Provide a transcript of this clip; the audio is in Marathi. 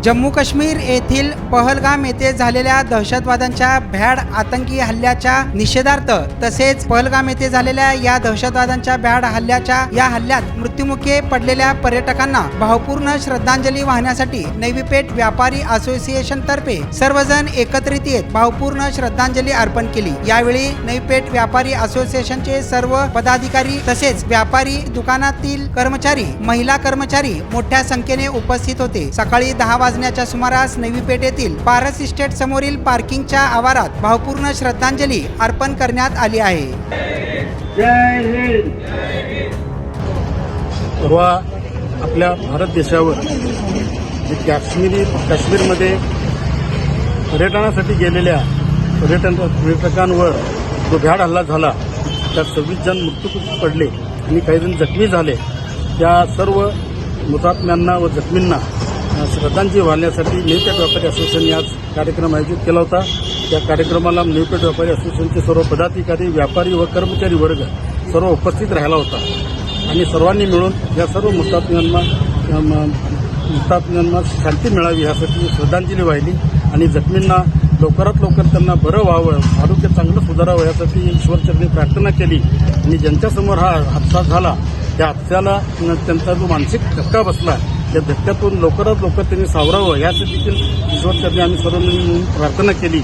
जम्मू काश्मीर येथील पहलगाम येथे झालेल्या दहशतवाद्यांच्या भ्याड आतंकी हल्ल्याच्या निषेधार्थ तसेच पहलगाम येथे झालेल्या या दहशतवाद्यांच्या भ्याड या हल्ल्यात मृत्युमुखी पडलेल्या पर्यटकांना भावपूर्ण श्रद्धांजली वाहण्यासाठी नवी पेठ व्यापारी असोसिएशन तर्फे सर्वजण एकत्रित येत भावपूर्ण श्रद्धांजली अर्पण केली। यावेळी नवी पेठ व्यापारी असोसिएशनचे सर्व पदाधिकारी तसेच व्यापारी, दुकानातील कर्मचारी, महिला कर्मचारी मोठ्या संख्येने उपस्थित होते। सकाळी 10 वाजण्याच्या सुमारास नवी पेठ येथील पारस इस्टेट समोरील पार्किंगच्या आवारात भावपूर्ण श्रद्धांजली अर्पण करण्यात आली आहे। जय हिंद। परवा आपल्या भारत देशावर काश्मीरमध्ये पर्यटनासाठी गेलेल्या पर्यटकांवर जो भ्याड हल्ला झाला त्यात 26 जण मृत्यूमुखी पडले आणि काही जण जखमी झाले। त्या सर्व हुतात्म्यांना व जखमींना श्रद्धांजली वाहण्यासाठी नवी पेठ व्यापारी असोसिएशनने आज कार्यक्रम आयोजित केला होता। त्या कार्यक्रमाला नवी पेठ व्यापारी असोसिएशनचे सर्व पदाधिकारी, व्यापारी व कर्मचारी वर्ग सर्व उपस्थित राहिला होता आणि सर्वांनी मिळून या सर्व हुतात्म्यांना शांती मिळावी यासाठी श्रद्धांजली वाहिली आणि जखमींना लवकरात लवकर त्यांना बरं व्हावं, आरोग्य चांगलं सुधारावं यासाठी ईश्वरचरणी प्रार्थना केली आणि ज्यांच्यासमोर हा हादसा झाला त्या हादस्याला त्यांचा जो मानसिक धक्का बसला त्या धक्क्यातून लवकरात लवकर त्यांनी सावरावं यासाठी देखील ईश्वरचरणी आम्ही सर्वांनी प्रार्थना केली।